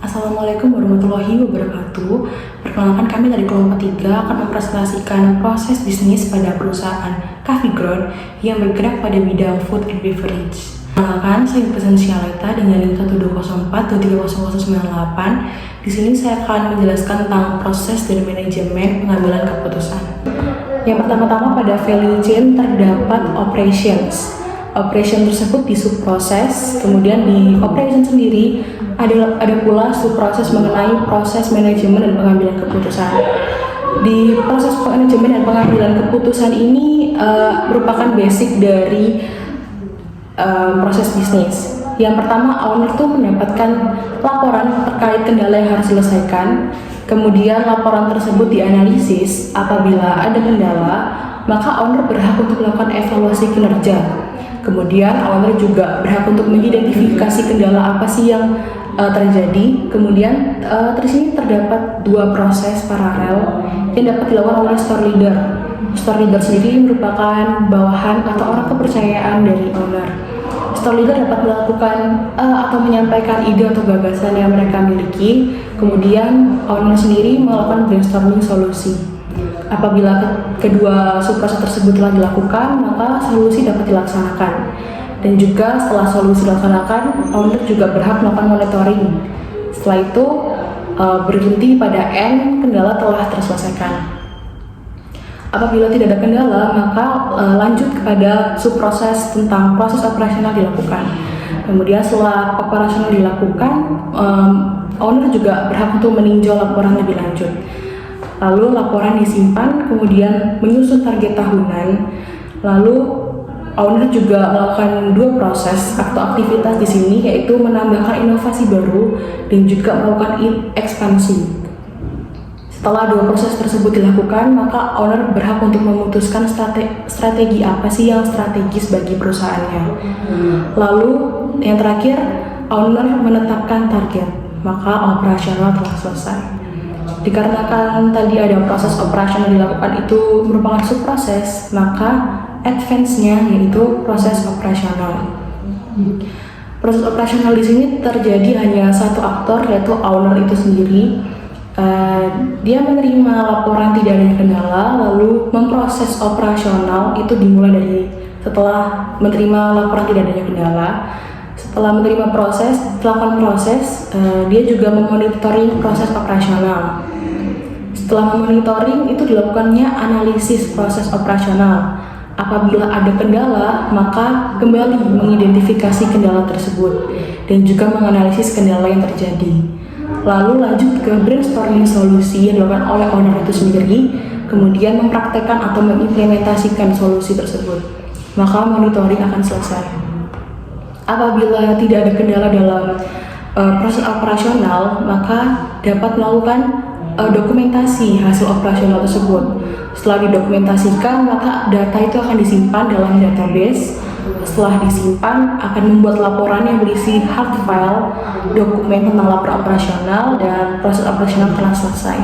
Assalamualaikum warahmatullahi wabarakatuh. Perkenalkan, kami dari kelompok 3 akan mempresentasikan proses bisnis pada perusahaan Coffee Ground yang bergerak pada bidang food and beverage. Perkenalkan, saya Sialeta dengan NIM 124230098. Di sini saya akan menjelaskan tentang proses dan manajemen pengambilan keputusan. Yang pertama-tama, pada value chain terdapat operations. Operation tersebut di subproses, kemudian di operation sendiri ada pula subproses mengenai proses manajemen dan pengambilan keputusan. Di proses manajemen dan pengambilan keputusan ini merupakan basic dari proses bisnis. Yang pertama, owner tuh mendapatkan laporan terkait kendala yang harus diselesaikan. Kemudian laporan tersebut dianalisis. Apabila ada kendala, maka owner berhak untuk melakukan evaluasi kinerja. Kemudian owner juga berhak untuk mengidentifikasi kendala apa sih yang terjadi. Kemudian di sini terdapat dua proses paralel yang dapat dilakukan oleh store leader. Store leader sendiri merupakan bawahan atau orang kepercayaan dari owner. Store leader dapat melakukan atau menyampaikan ide atau gagasan yang mereka miliki. Kemudian owner sendiri melakukan brainstorming solusi. Apabila kedua subproses tersebut telah dilakukan, maka solusi dapat dilaksanakan. Dan juga setelah solusi dilaksanakan, owner juga berhak melakukan monitoring. Setelah itu berhenti pada N, kendala telah terselesaikan. Apabila tidak ada kendala, maka lanjut kepada subproses tentang proses operasional dilakukan. Kemudian setelah operasional dilakukan, owner juga berhak untuk meninjau laporan lebih lanjut. Lalu laporan disimpan, kemudian menyusun target tahunan. Lalu owner juga melakukan dua proses atau aktivitas di sini, yaitu menambahkan inovasi baru dan juga melakukan ekspansi. Setelah dua proses tersebut dilakukan, maka owner berhak untuk memutuskan strategi apa sih yang strategis bagi perusahaannya. Lalu yang terakhir, owner menetapkan target, maka operasional telah selesai. Dikarenakan tadi ada proses operasional dilakukan itu merupakan subproses, maka advance-nya yaitu proses operasional. Proses operasional di sini terjadi hanya satu aktor, yaitu owner itu sendiri. Dia menerima laporan tidak adanya kendala, lalu memproses operasional itu dimulai dari setelah menerima laporan tidak adanya kendala. Setelah menerima melakukan proses, dia juga memonitoring proses operasional. Setelah memonitoring itu dilakukannya analisis proses operasional. Apabila ada kendala, maka kembali mengidentifikasi kendala tersebut dan juga menganalisis kendala yang terjadi. Lalu lanjut ke brainstorming solusi yang dilakukan oleh owner itu sendiri, kemudian mempraktekkan atau mengimplementasikan solusi tersebut. Maka monitoring akan selesai. Apabila tidak ada kendala dalam proses operasional, maka dapat melakukan dokumentasi hasil operasional tersebut. Setelah didokumentasikan, maka data itu akan disimpan dalam database. Setelah disimpan, akan membuat laporan yang berisi hard file, dokumen tentang laporan operasional, dan proses operasional telah selesai.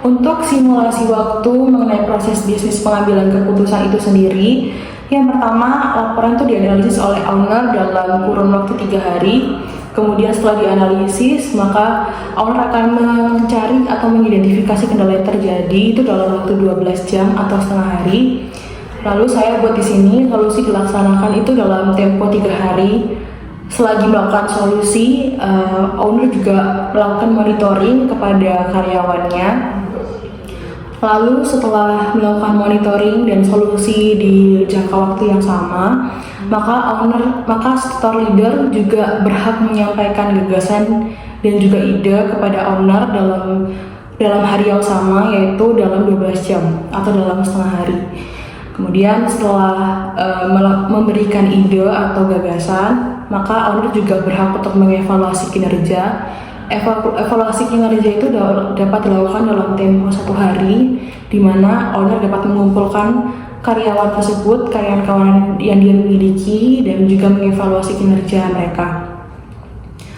Untuk simulasi waktu mengenai proses bisnis pengambilan keputusan itu sendiri, yang pertama, laporan itu dianalisis oleh owner dalam kurun waktu 3 hari. Kemudian setelah dianalisis, maka owner akan mencari atau mengidentifikasi kendala yang terjadi itu dalam waktu 12 jam atau setengah hari. Lalu saya buat di sini solusi dilaksanakan itu dalam tempo 3 hari. Selagi melakukan solusi, owner juga melakukan monitoring kepada karyawannya. Lalu setelah melakukan monitoring dan solusi di jangka waktu yang sama, maka store leader juga berhak menyampaikan gagasan dan juga ide kepada owner dalam hari yang sama, yaitu dalam 12 jam atau dalam setengah hari. Kemudian setelah memberikan ide atau gagasan, maka owner juga berhak untuk mengevaluasi kinerja. Evaluasi kinerja itu dapat dilakukan dalam tempo 1 hari, di mana owner dapat mengumpulkan karyawan tersebut, karyawan yang dia miliki, dan juga mengevaluasi kinerja mereka.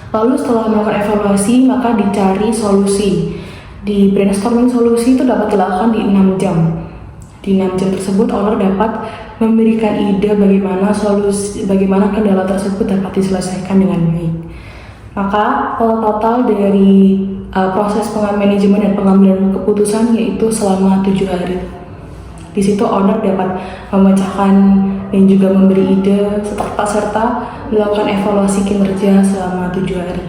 Lalu setelah melakukan evaluasi, maka dicari solusi. Di brainstorming solusi itu dapat dilakukan di 6 jam. Di 6 jam tersebut, owner dapat memberikan ide bagaimana kendala tersebut dapat diselesaikan dengan baik. Maka total dari proses manajemen dan pengambilan keputusan yaitu selama 7 hari. Di situ owner dapat memecahkan dan juga memberi ide serta melakukan evaluasi kinerja selama 7 hari.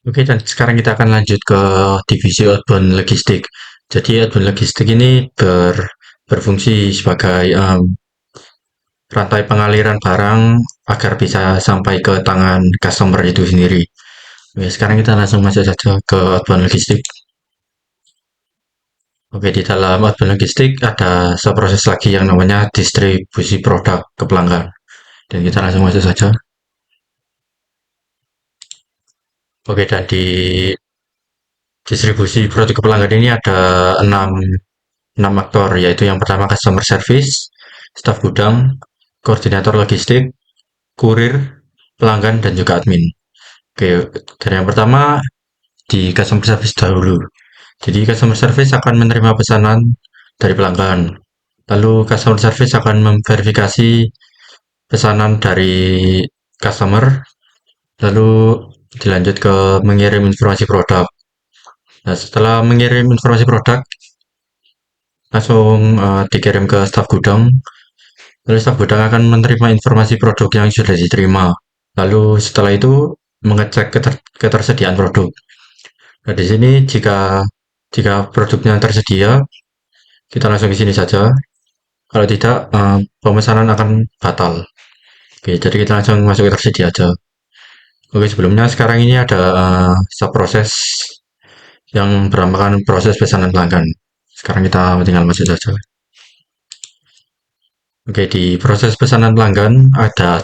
Oke, dan sekarang kita akan lanjut ke divisi outbound logistik. Jadi outbound logistik ini berfungsi sebagai rantai pengaliran barang agar bisa sampai ke tangan customer itu sendiri. Oke, sekarang kita langsung masuk saja ke outbound logistik. Oke, di dalam outbound logistik ada proses lagi yang namanya distribusi produk ke pelanggan. Dan kita langsung masuk saja. Oke, dan di distribusi produk ke pelanggan ini ada 6 aktor, yaitu yang pertama customer service, staf gudang, koordinator logistik, kurir, pelanggan, dan juga admin. Oke, dari yang pertama di customer service dahulu. Jadi customer service akan menerima pesanan dari pelanggan. Lalu customer service akan memverifikasi pesanan dari customer, lalu dilanjut ke mengirim informasi produk. Nah, setelah mengirim informasi produk, langsung dikirim ke staf gudang. Lalu staf gudang akan menerima informasi produk yang sudah diterima. Lalu setelah itu mengecek ketersediaan produk. Nah, di sini jika produknya tersedia, kita langsung ke sini saja. Kalau tidak, pemesanan akan batal. Oke, jadi kita langsung masuk ke tersedia aja. Oke, sebelumnya sekarang ini ada subproses yang beramakan proses pesanan pelanggan. Sekarang kita tinggal masuk saja. Oke, di proses pesanan pelanggan ada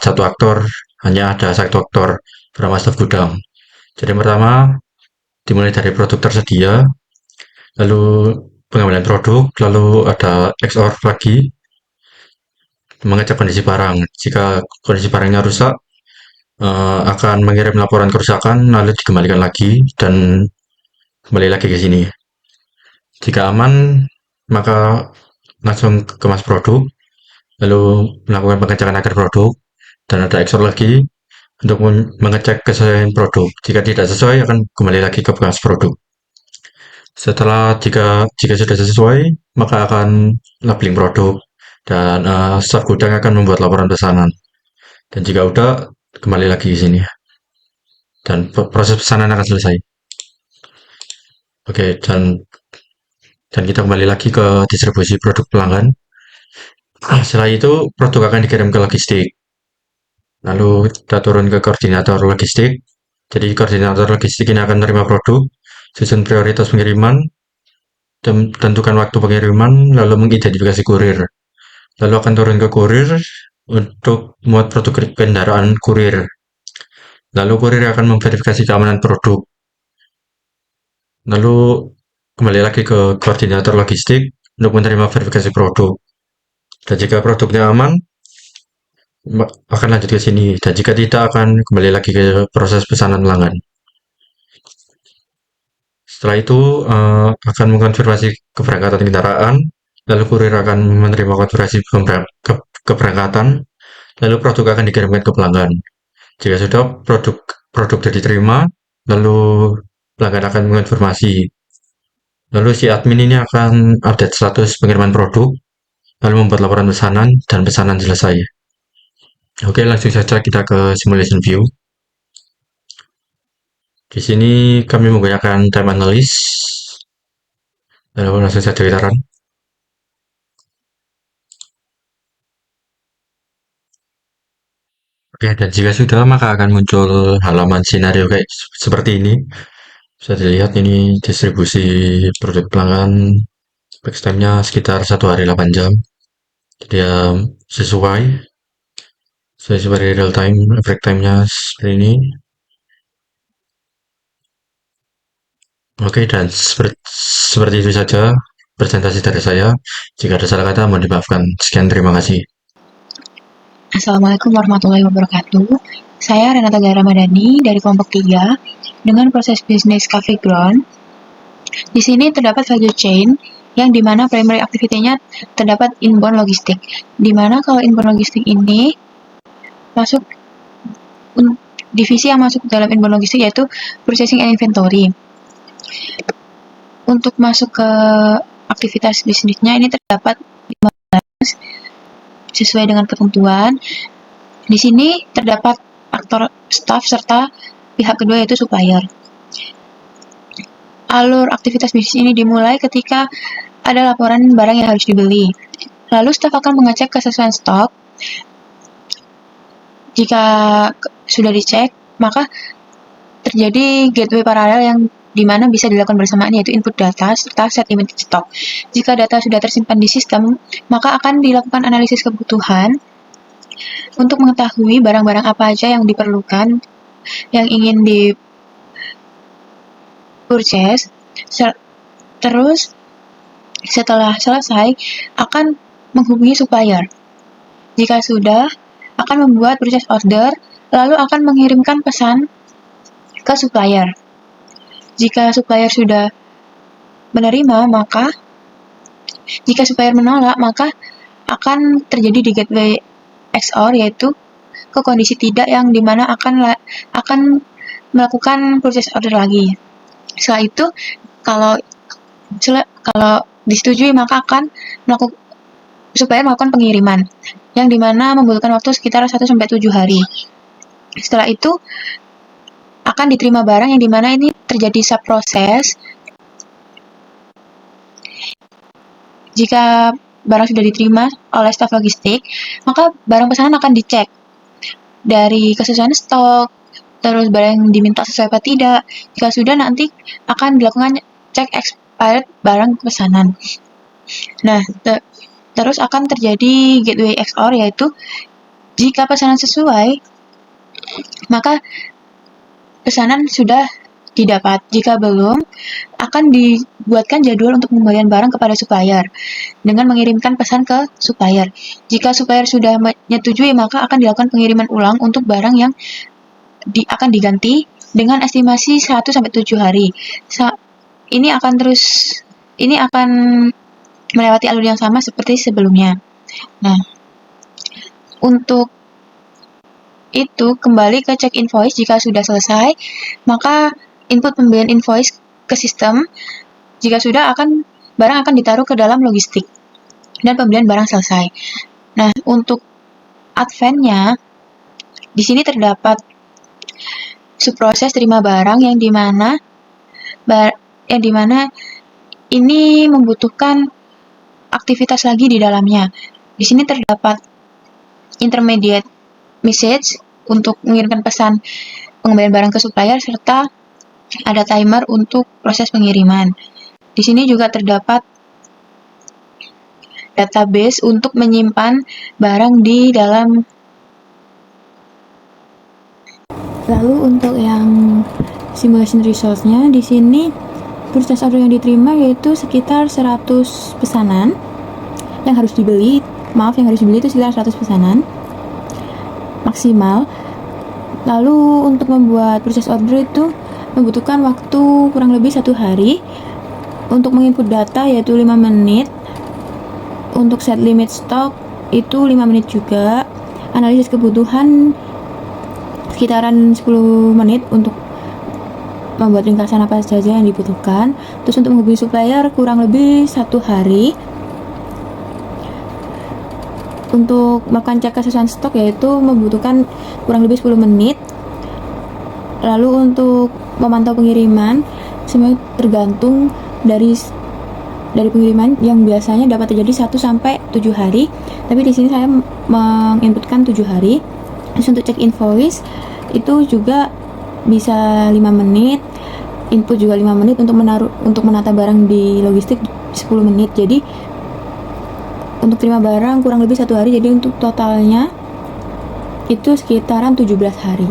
hanya ada satu aktor bernama staf gudang. Jadi yang pertama dimulai dari produk tersedia, lalu pengambilan produk, lalu ada XOR lagi, mengecek kondisi barang. Jika kondisi barangnya rusak, akan mengirim laporan kerusakan, lalu dikembalikan lagi dan kembali lagi ke sini. Jika aman, maka langsung kemas produk, lalu melakukan pengecekan akhir produk, dan ada XOR lagi untuk mengecek kesesuaian produk. Jika tidak sesuai, akan kembali lagi ke kemas produk. Jika sudah sesuai, maka akan labeling produk dan staf gudang akan membuat laporan pesanan. Dan jika udah, kembali lagi ke sini dan proses pesanan akan selesai. Oke, dan kita kembali lagi ke distribusi produk pelanggan. Setelah itu produk akan dikirim ke logistik. Lalu kita turun ke koordinator logistik. Jadi koordinator logistik ini akan menerima produk, susun prioritas pengiriman, tentukan waktu pengiriman, lalu mengidentifikasi kurir. Lalu akan turun ke kurir untuk muat produk kendaraan kurir. Lalu kurir akan memverifikasi keamanan produk. Lalu kembali lagi ke koordinator logistik untuk menerima verifikasi produk. Dan jika produknya aman, akan lanjut ke sini. Dan jika tidak, akan kembali lagi ke proses pesanan pelanggan. Setelah itu akan mengkonfirmasi keberangkatan kendaraan, lalu kurir akan menerima konfirmasi keberangkatan, lalu produk akan dikirimkan ke pelanggan. Jika sudah produk sudah diterima, lalu pelanggan akan mengonfirmasi. Lalu si admin ini akan update status pengiriman produk, lalu membuat laporan pesanan, dan pesanan selesai. Oke, langsung saja kita ke simulation view. Di sini kami menggunakan time analysis. Lalu langsung saja kita run. Oke, dan jika sudah, maka akan muncul halaman skenario kayak seperti ini. Bisa dilihat ini distribusi produk pelanggan. Flex time-nya sekitar 1 hari 8 jam. Jadi ya sesuai real time, efek time-nya seperti ini. Oke, dan seperti itu saja presentasi dari saya. Jika ada salah kata, mohon dimaafkan. Sekian, terima kasih. Assalamualaikum warahmatullahi wabarakatuh. Saya Renata Gara Ramadhani dari kelompok 3 dengan proses bisnis Cafe Ground. Di sini terdapat value chain yang dimana primary activity-nya terdapat inbound logistik. Dimana kalau inbound logistik ini masuk divisi yang masuk dalam inbound logistik yaitu purchasing and inventory. Untuk masuk ke aktivitas bisnisnya ini terdapat 15 sesuai dengan ketentuan. Di sini terdapat aktor staff serta pihak kedua yaitu supplier. Alur aktivitas bisnis ini dimulai ketika ada laporan barang yang harus dibeli. Lalu staf akan mengecek kesesuaian stok. Jika sudah dicek, maka terjadi gateway paralel yang dimana bisa dilakukan bersamaan yaitu input data serta set limit stok. Jika data sudah tersimpan di sistem, maka akan dilakukan analisis kebutuhan untuk mengetahui barang-barang apa aja yang diperlukan, yang ingin di purchase. Terus setelah selesai akan menghubungi supplier. Jika sudah, akan membuat purchase order, lalu akan mengirimkan pesan ke supplier. Jika supplier sudah menerima, jika supplier menolak, maka akan terjadi di gateway XOR yaitu ke kondisi tidak yang dimana akan melakukan purchase order lagi. Setelah itu, kalau disetujui maka akan supplier melakukan pengiriman yang dimana membutuhkan waktu sekitar 1-7 hari. Setelah itu akan diterima barang yang dimana ini terjadi subproses. Jika barang sudah diterima oleh staf logistik, maka barang pesanan akan dicek dari kesesuaian stok, terus barang yang diminta sesuai apa tidak. Jika sudah, nanti akan dilakukan cek expired barang pesanan. Nah, terus akan terjadi gateway XOR yaitu jika pesanan sesuai, maka pesanan sudah didapat. Jika belum, akan dibuatkan jadwal untuk pembelian barang kepada supplier dengan mengirimkan pesan ke supplier. Jika supplier sudah menyetujui, maka akan dilakukan pengiriman ulang untuk barang yang akan diganti dengan estimasi 1-7 hari. Ini akan melewati alur yang sama seperti sebelumnya. Nah, untuk itu kembali ke cek invoice. Jika sudah selesai, maka input pembelian invoice ke sistem. Jika sudah, barang akan ditaruh ke dalam logistik dan pembelian barang selesai. Nah, untuk advance-nya di sini terdapat subproses terima barang yang dimana ini membutuhkan aktivitas lagi di dalamnya. Di sini terdapat intermediate message untuk mengirimkan pesan pengembalian barang ke supplier serta ada timer untuk proses pengiriman. Di sini juga terdapat database untuk menyimpan barang di dalam. Lalu untuk yang simulation results-nya di sini purchase order yang diterima yaitu sekitar 100 pesanan yang harus dibeli. Yang harus dibeli itu sekitar 100 pesanan maksimal. Lalu untuk membuat purchase order itu membutuhkan waktu kurang lebih 1 hari. Untuk menginput data yaitu 5 menit. Untuk set limit stock itu 5 menit juga. Analisis kebutuhan sekitaran 10 menit untuk membuat ringkasan apa saja yang dibutuhkan. Terus untuk menghubungi supplier kurang lebih 1 hari. Untuk melakukan cek kesesuaian stok yaitu membutuhkan kurang lebih 10 menit. Lalu untuk memantau pengiriman semuanya tergantung dari pengiriman yang biasanya dapat terjadi 1-7 hari. Tapi di sini saya menginputkan 7 hari. Terus untuk cek invoice itu juga bisa 5 menit, input juga 5 menit, untuk menata barang di logistik 10 menit. Jadi untuk terima barang kurang lebih 1 hari, jadi untuk totalnya itu sekitaran 17 hari.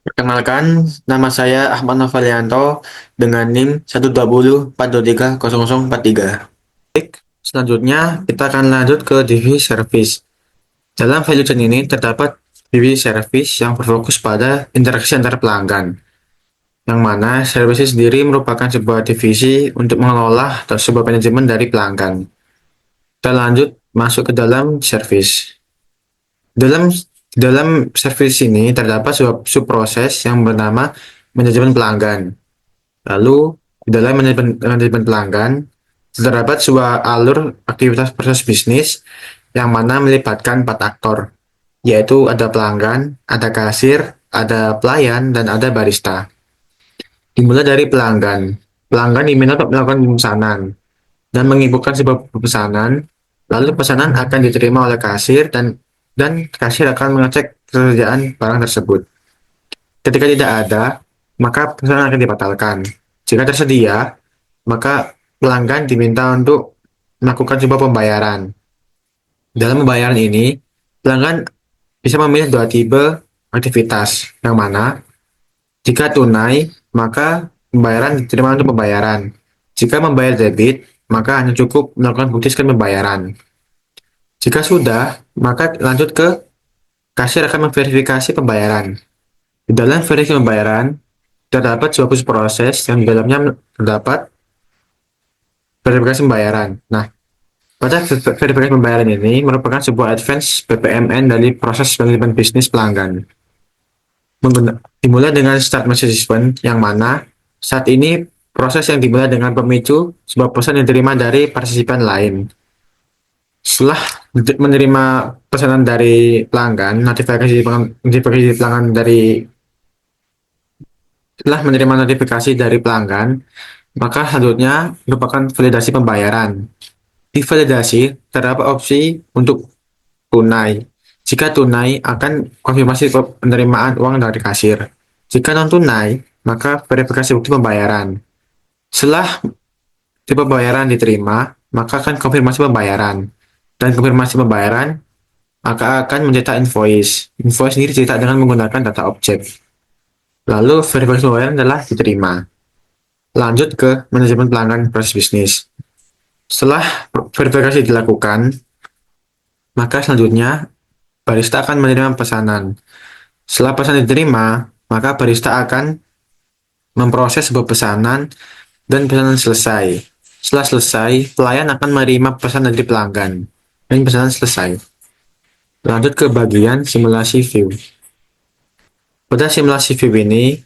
Perkenalkan, nama saya Ahmad Novalianto dengan NIM 12042300043. Baik, selanjutnya kita akan lanjut ke divisi service. Dalam value chain ini terdapat divisi service yang berfokus pada interaksi antar pelanggan, yang mana service sendiri merupakan sebuah divisi untuk mengelola atau sebuah manajemen dari pelanggan. Kita lanjut masuk ke dalam service. Dalam dalam service ini terdapat subproses yang bernama manajemen pelanggan. Lalu di dalam manajemen pelanggan terdapat sebuah alur aktivitas proses bisnis yang mana melibatkan 4 aktor, yaitu ada pelanggan, ada kasir, ada pelayan, dan ada barista. Dimulai dari pelanggan. Pelanggan diminta untuk melakukan pemesanan dan menginputkan sebuah pesanan, lalu pesanan akan diterima oleh kasir dan kasir akan mengecek ketersediaan barang tersebut. Ketika tidak ada, maka pesanan akan dibatalkan. Jika tersedia, maka pelanggan diminta untuk melakukan sebuah pembayaran. Dalam pembayaran ini, pelanggan bisa memilih 2 tipe aktivitas, yang mana jika tunai, maka pembayaran diterima untuk pembayaran. Jika membayar debit, maka hanya cukup melakukan bukti scan pembayaran. Jika sudah, maka lanjut ke kasir akan memverifikasi pembayaran. Di dalam verifikasi pembayaran, terdapat sebuah proses yang di dalamnya terdapat verifikasi pembayaran. Nah, pada verifikasi pembayaran ini merupakan sebuah advance PPMN dari proses manajemen bisnis pelanggan. Dimulai dengan start management, yang mana saat ini proses yang dimulai dengan pemicu sebuah pesan yang diterima dari partisipan lain. Setelah menerima pesanan dari pelanggan, setelah menerima notifikasi dari pelanggan, maka selanjutnya merupakan validasi pembayaran. Di validasi terdapat opsi untuk tunai. Jika tunai, akan konfirmasi penerimaan uang dari kasir. Jika non tunai, maka verifikasi bukti pembayaran. Setelah tipe pembayaran diterima, maka akan konfirmasi pembayaran. Dan konfirmasi pembayaran maka akan mencetak invoice. Invoice ini dicetak dengan menggunakan data objek. Lalu verifikasi pembayaran adalah diterima. Lanjut ke manajemen pelanggan proses bisnis. Setelah verifikasi dilakukan, maka selanjutnya barista akan menerima pesanan. Setelah pesanan diterima, maka barista akan memproses sebuah pesanan dan pesanan selesai. Setelah selesai, pelayan akan menerima pesanan dari pelanggan dan pesanan selesai. Lanjut ke bagian simulasi view. Pada simulasi view ini,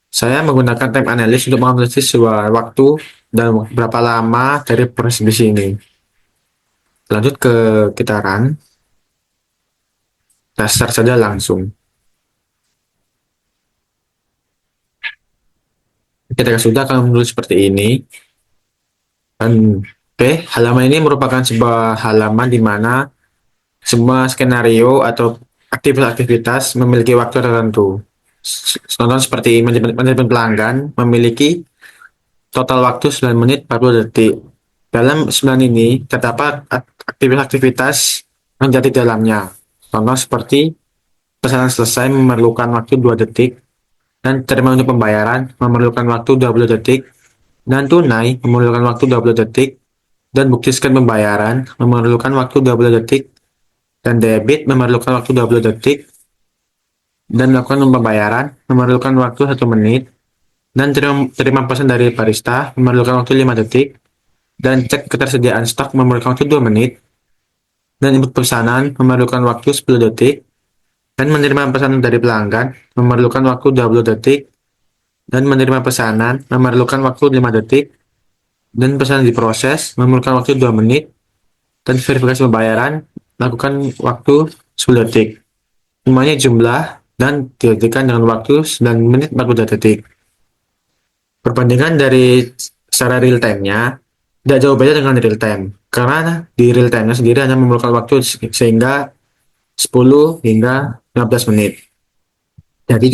saya menggunakan time analysis untuk menganalisis sebuah waktu dan berapa lama dari proses bisnis ini. Lanjut ke kita run. Kita start saja langsung. Ketika sudah akan muncul seperti ini. Dan halaman ini merupakan sebuah halaman di mana semua skenario atau aktivitas memiliki waktu tertentu. Contoh seperti manajemen pelanggan memiliki total waktu 9 menit 40 detik. Dalam 9 ini terdapat aktivitas yang jadi dalamnya. Contoh seperti pesanan selesai memerlukan waktu 2 detik, dan terima untuk pembayaran memerlukan waktu 20 detik, dan tunai memerlukan waktu 20 detik, dan bukti scan pembayaran memerlukan waktu 20 detik, dan debit memerlukan waktu 20 detik, dan melakukan pembayaran memerlukan waktu 1 menit, dan terima pesan dari barista memerlukan waktu 5 detik, dan cek ketersediaan stok memerlukan waktu 2 menit, dan input pesanan memerlukan waktu 10 detik, dan menerima pesanan dari pelanggan memerlukan waktu 20 detik, dan menerima pesanan memerlukan waktu 5 detik, dan pesanan diproses memerlukan waktu 2 menit, dan verifikasi pembayaran lakukan waktu 10 detik. Semuanya jumlah dan dihentikan dengan waktu 9 menit 42 detik. Perbandingan dari secara real time-nya tidak jauh beda dengan real time, karena di real time-nya sendiri hanya memerlukan waktu sehingga 10 hingga 15 menit. Jadi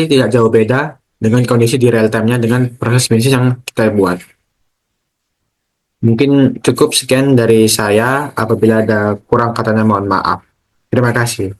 tidak jauh beda dengan kondisi di real time-nya dengan proses bisnis yang kita buat. Mungkin cukup sekian dari saya. Apabila ada kurang katanya mohon maaf. Terima kasih.